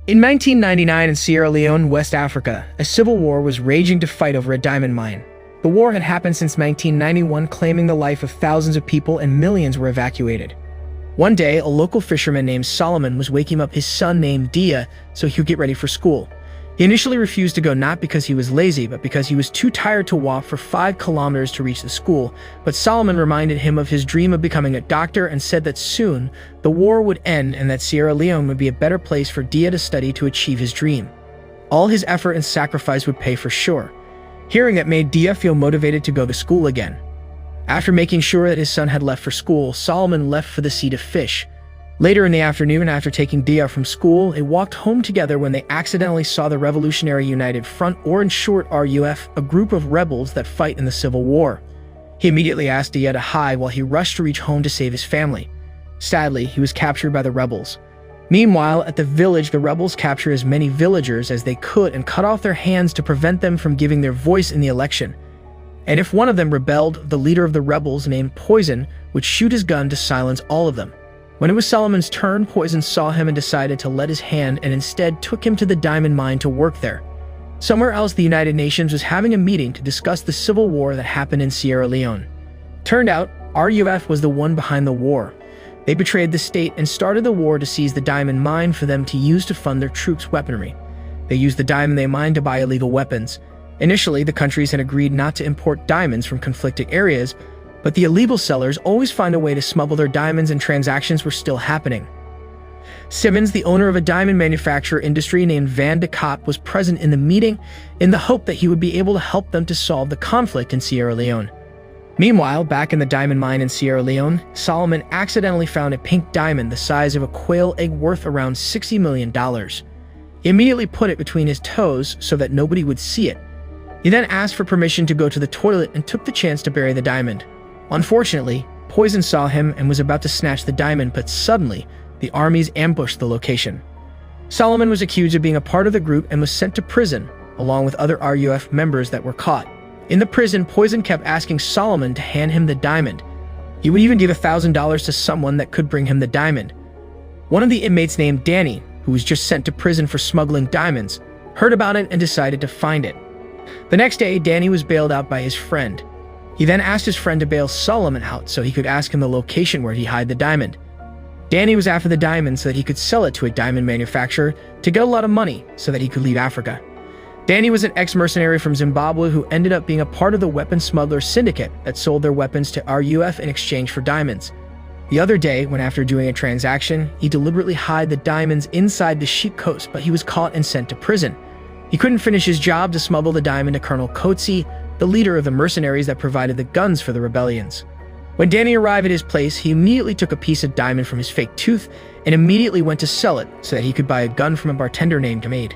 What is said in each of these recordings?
In 1999 in Sierra Leone, West Africa, a civil war was raging to fight over a diamond mine. The war had happened since 1991, claiming the life of thousands of people and millions were evacuated. One day, a local fisherman named Solomon was waking up his son named Dia so he would get ready for school. He initially refused to go not because he was lazy, but because he was too tired to walk for 5 kilometers to reach the school. But Solomon reminded him of his dream of becoming a doctor and said that soon the war would end and that Sierra Leone would be a better place for Dia to study to achieve his dream. All his effort and sacrifice would pay for sure. Hearing that made Dia feel motivated to go to school again. After making sure that his son had left for school, Solomon left for the sea to fish. Later in the afternoon, after taking Dia from school, they walked home together when they accidentally saw the Revolutionary United Front, or in short RUF, a group of rebels that fight in the Civil War. He immediately asked Dia to hide while he rushed to reach home to save his family. Sadly, he was captured by the rebels. Meanwhile, at the village, the rebels captured as many villagers as they could and cut off their hands to prevent them from giving their voice in the election. And if one of them rebelled, the leader of the rebels, named Poison, would shoot his gun to silence all of them. When it was Solomon's turn, Poison saw him and decided to let his hand and instead took him to the diamond mine to work there. Somewhere else, the United Nations was having a meeting to discuss the civil war that happened in Sierra Leone. Turned out, RUF was the one behind the war. They betrayed the state and started the war to seize the diamond mine for them to use to fund their troops' weaponry. They used the diamond they mined to buy illegal weapons. Initially, the countries had agreed not to import diamonds from conflicted areas, but the illegal sellers always find a way to smuggle their diamonds and transactions were still happening. Simmons, the owner of a diamond manufacturer industry named Van de Kaap, was present in the meeting in the hope that he would be able to help them to solve the conflict in Sierra Leone. Meanwhile, back in the diamond mine in Sierra Leone, Solomon accidentally found a pink diamond the size of a quail egg worth around $60 million. He immediately put it between his toes so that nobody would see it. He then asked for permission to go to the toilet and took the chance to bury the diamond. Unfortunately, Poison saw him and was about to snatch the diamond, but suddenly, the armies ambushed the location. Solomon was accused of being a part of the group and was sent to prison, along with other RUF members that were caught. In the prison, Poison kept asking Solomon to hand him the diamond. He would even give $1,000 to someone that could bring him the diamond. One of the inmates named Danny, who was just sent to prison for smuggling diamonds, heard about it and decided to find it. The next day, Danny was bailed out by his friend. He then asked his friend to bail Solomon out so he could ask him the location where he hid the diamond. Danny was after the diamond so that he could sell it to a diamond manufacturer to get a lot of money so that he could leave Africa. Danny was an ex-mercenary from Zimbabwe who ended up being a part of the weapon smuggler syndicate that sold their weapons to RUF in exchange for diamonds. The other day, when after doing a transaction, he deliberately hid the diamonds inside the sheep coat, but he was caught and sent to prison. He couldn't finish his job to smuggle the diamond to Colonel Coetzee, the leader of the mercenaries that provided the guns for the rebellions. When Danny arrived at his place, he immediately took a piece of diamond from his fake tooth and immediately went to sell it so that he could buy a gun from a bartender named Maid.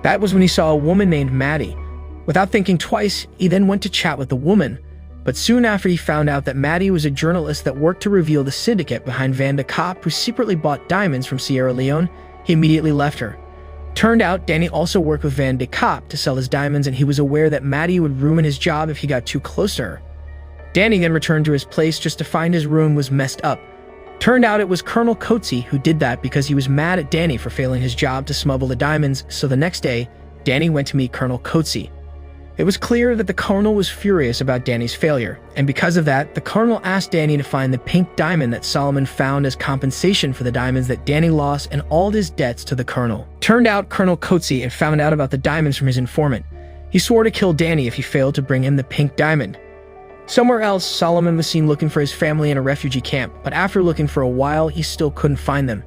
That was when he saw a woman named Maddie. Without thinking twice, he then went to chat with the woman, but soon after he found out that Maddie was a journalist that worked to reveal the syndicate behind Van de Kaap who secretly bought diamonds from Sierra Leone, he immediately left her. Turned out, Danny also worked with Van de Kaap to sell his diamonds and he was aware that Maddie would ruin his job if he got too close to her. Danny then returned to his place just to find his room was messed up. Turned out it was Colonel Coetzee who did that because he was mad at Danny for failing his job to smuggle the diamonds, so the next day, Danny went to meet Colonel Coetzee. It was clear that the colonel was furious about Danny's failure, and because of that, the colonel asked Danny to find the pink diamond that Solomon found as compensation for the diamonds that Danny lost and all his debts to the colonel. Turned out Colonel Coetzee had found out about the diamonds from his informant. He swore to kill Danny if he failed to bring him the pink diamond. Somewhere else, Solomon was seen looking for his family in a refugee camp, but after looking for a while, he still couldn't find them.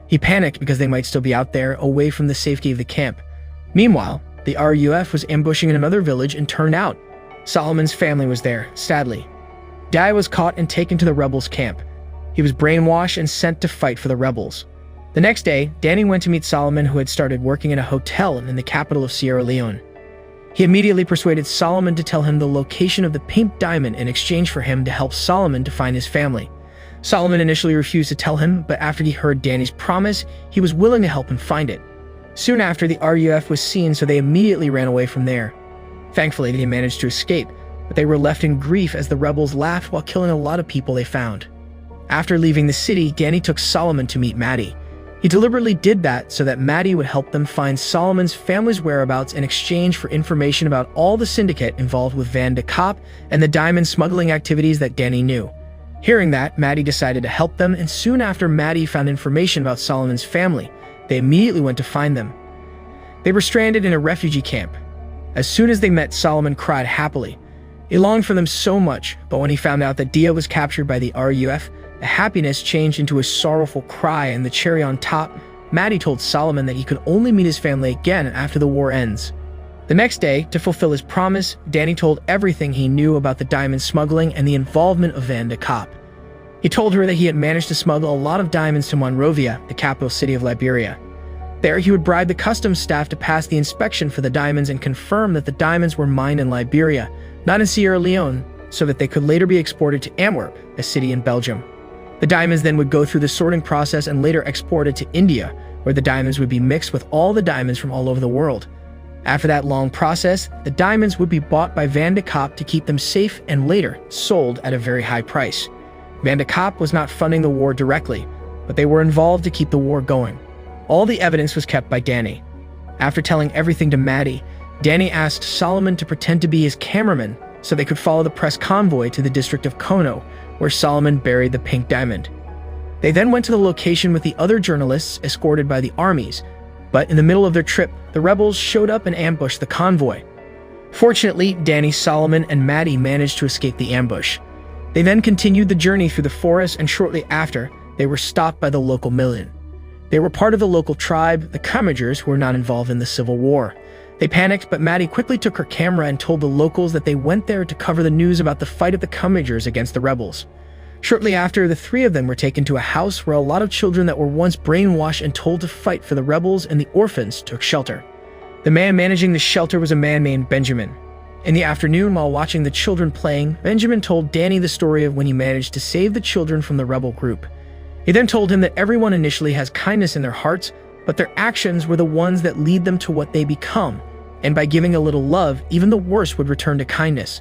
He panicked because they might still be out there, away from the safety of the camp. Meanwhile, the RUF was ambushing in another village and turned out Solomon's family was there, sadly. Dia was caught and taken to the rebels' camp. He was brainwashed and sent to fight for the rebels. The next day, Danny went to meet Solomon, who had started working in a hotel in the capital of Sierra Leone. He immediately persuaded Solomon to tell him the location of the pink diamond in exchange for him to help Solomon to find his family. Solomon initially refused to tell him, but after he heard Danny's promise, he was willing to help him find it. Soon after, the RUF was seen, so they immediately ran away from there. Thankfully, they managed to escape, but they were left in grief as the rebels laughed while killing a lot of people they found. After leaving the city, Danny took Solomon to meet Maddie. He deliberately did that so that Maddie would help them find Solomon's family's whereabouts in exchange for information about all the syndicate involved with Van de Kaap and the diamond smuggling activities that Danny knew. Hearing that, Maddie decided to help them, and soon after Maddie found information about Solomon's family, they immediately went to find them. They were stranded in a refugee camp. As soon as they met, Solomon cried happily. He longed for them so much, but when he found out that Dia was captured by the RUF, the happiness changed into a sorrowful cry, and the cherry on top, Maddie told Solomon that he could only meet his family again after the war ends. The next day, to fulfill his promise, Danny told everything he knew about the diamond smuggling and the involvement of Van de Kaap. He told her that he had managed to smuggle a lot of diamonds to Monrovia, the capital city of Liberia. There, he would bribe the customs staff to pass the inspection for the diamonds and confirm that the diamonds were mined in Liberia, not in Sierra Leone, so that they could later be exported to Antwerp, a city in Belgium. The diamonds then would go through the sorting process and later exported to India, where the diamonds would be mixed with all the diamonds from all over the world. After that long process, the diamonds would be bought by Van de Kaap to keep them safe and later sold at a very high price. Van de Kaap was not funding the war directly, but they were involved to keep the war going. All the evidence was kept by Danny. After telling everything to Maddie, Danny asked Solomon to pretend to be his cameraman so they could follow the press convoy to the district of Kono, where Solomon buried the pink diamond. They then went to the location with the other journalists escorted by the armies, but in the middle of their trip, the rebels showed up and ambushed the convoy. Fortunately, Danny, Solomon, and Maddie managed to escape the ambush. They then continued the journey through the forest, and shortly after, they were stopped by the local million. They were part of the local tribe, the Kamagers, who were not involved in the Civil War. They panicked, but Maddie quickly took her camera and told the locals that they went there to cover the news about the fight of the Kamagers against the rebels. Shortly after, the three of them were taken to a house where a lot of children that were once brainwashed and told to fight for the rebels and the orphans took shelter. The man managing the shelter was a man named Benjamin. In the afternoon, while watching the children playing, Benjamin told Danny the story of when he managed to save the children from the rebel group. He then told him that everyone initially has kindness in their hearts, but their actions were the ones that lead them to what they become, and by giving a little love, even the worst would return to kindness.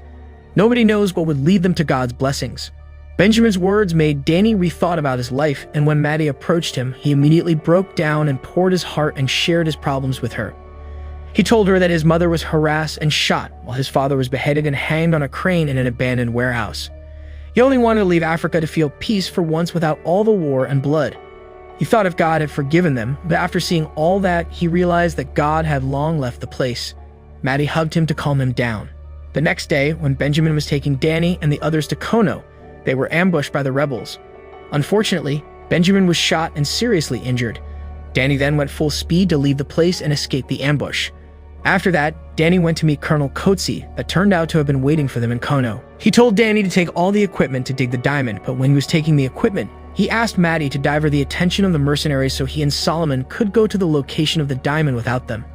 Nobody knows what would lead them to God's blessings. Benjamin's words made Danny rethought about his life, and when Maddie approached him, he immediately broke down and poured his heart and shared his problems with her. He told her that his mother was harassed and shot, while his father was beheaded and hanged on a crane in an abandoned warehouse. He only wanted to leave Africa to feel peace for once without all the war and blood. He thought if God had forgiven them, but after seeing all that, he realized that God had long left the place. Maddie hugged him to calm him down. The next day, when Benjamin was taking Danny and the others to Kono, they were ambushed by the rebels. Unfortunately, Benjamin was shot and seriously injured. Danny then went full speed to leave the place and escape the ambush. After that, Danny went to meet Colonel Coetzee that turned out to have been waiting for them in Kono. He told Danny to take all the equipment to dig the diamond, but when he was taking the equipment, he asked Maddie to divert the attention of the mercenaries so he and Solomon could go to the location of the diamond without them.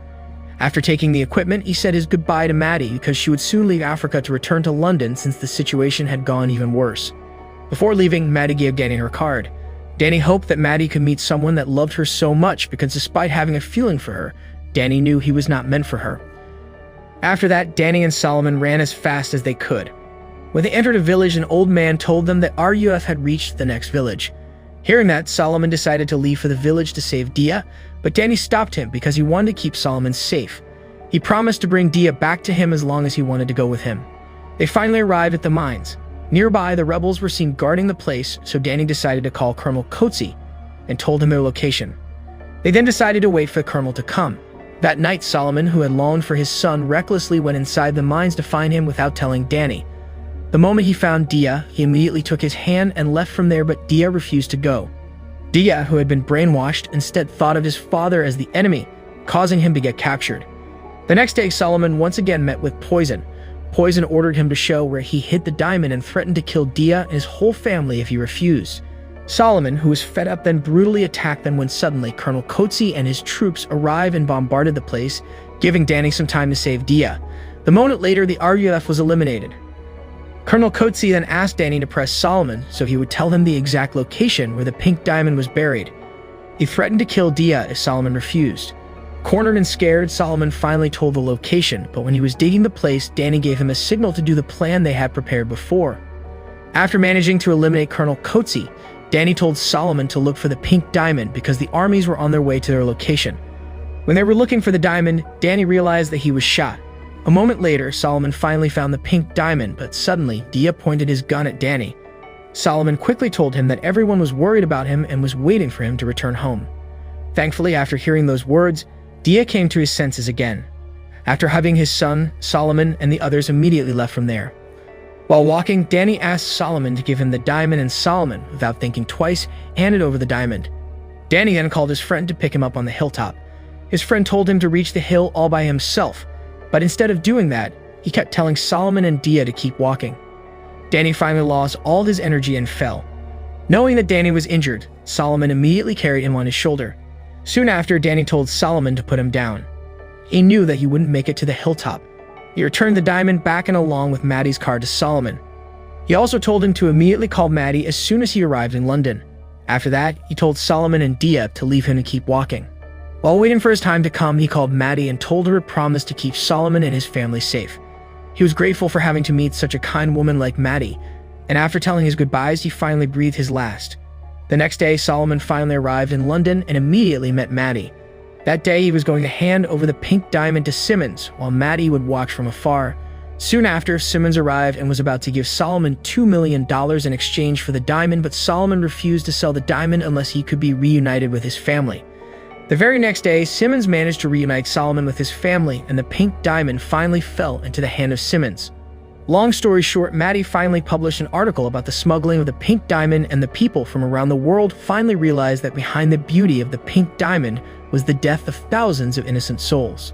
After taking the equipment, he said his goodbye to Maddie because she would soon leave Africa to return to London since the situation had gone even worse. Before leaving, Maddie gave Danny her card. Danny hoped that Maddie could meet someone that loved her so much because despite having a feeling for her, Danny knew he was not meant for her. After that, Danny and Solomon ran as fast as they could. When they entered a village, an old man told them that RUF had reached the next village. Hearing that, Solomon decided to leave for the village to save Dia, but Danny stopped him because he wanted to keep Solomon safe. He promised to bring Dia back to him as long as he wanted to go with him. They finally arrived at the mines. Nearby, the rebels were seen guarding the place, so Danny decided to call Colonel Coetzee and told him their location. They then decided to wait for the colonel to come. That night, Solomon, who had longed for his son, recklessly went inside the mines to find him without telling Danny. The moment he found Dia, he immediately took his hand and left from there, but Dia refused to go. Dia, who had been brainwashed, instead thought of his father as the enemy, causing him to get captured. The next day, Solomon once again met with Poison. Poison ordered him to show where he hid the diamond and threatened to kill Dia and his whole family if he refused. Solomon, who was fed up, then brutally attacked them when suddenly Colonel Coetzee and his troops arrived and bombarded the place, giving Danny some time to save Dia. The moment later, the RUF was eliminated. Colonel Coetzee then asked Danny to press Solomon so he would tell him the exact location where the pink diamond was buried. He threatened to kill Dia if Solomon refused. Cornered and scared, Solomon finally told the location, but when he was digging the place, Danny gave him a signal to do the plan they had prepared before. After managing to eliminate Colonel Coetzee, Danny told Solomon to look for the pink diamond because the armies were on their way to their location. When they were looking for the diamond, Danny realized that he was shot. A moment later, Solomon finally found the pink diamond, but suddenly, Dia pointed his gun at Danny. Solomon quickly told him that everyone was worried about him and was waiting for him to return home. Thankfully, after hearing those words, Dia came to his senses again. After hugging his son, Solomon and the others immediately left from there. While walking, Danny asked Solomon to give him the diamond, and Solomon, without thinking twice, handed over the diamond. Danny then called his friend to pick him up on the hilltop. His friend told him to reach the hill all by himself, but instead of doing that, he kept telling Solomon and Dia to keep walking. Danny finally lost all his energy and fell. Knowing that Danny was injured, Solomon immediately carried him on his shoulder. Soon after, Danny told Solomon to put him down. He knew that he wouldn't make it to the hilltop. He returned the diamond back and along with Maddie's car to Solomon. He also told him to immediately call Maddie as soon as he arrived in London. After that, he told Solomon and Dia to leave him to keep walking. While waiting for his time to come, he called Maddie and told her to promise to keep Solomon and his family safe. He was grateful for having to meet such a kind woman like Maddie, and after telling his goodbyes, he finally breathed his last. The next day, Solomon finally arrived in London and immediately met Maddie. That day, he was going to hand over the pink diamond to Simmons, while Maddie would watch from afar. Soon after, Simmons arrived and was about to give Solomon $2 million in exchange for the diamond, but Solomon refused to sell the diamond unless he could be reunited with his family. The very next day, Simmons managed to reunite Solomon with his family, and the pink diamond finally fell into the hand of Simmons. Long story short, Maddie finally published an article about the smuggling of the pink diamond, and the people from around the world finally realized that behind the beauty of the pink diamond was the death of thousands of innocent souls.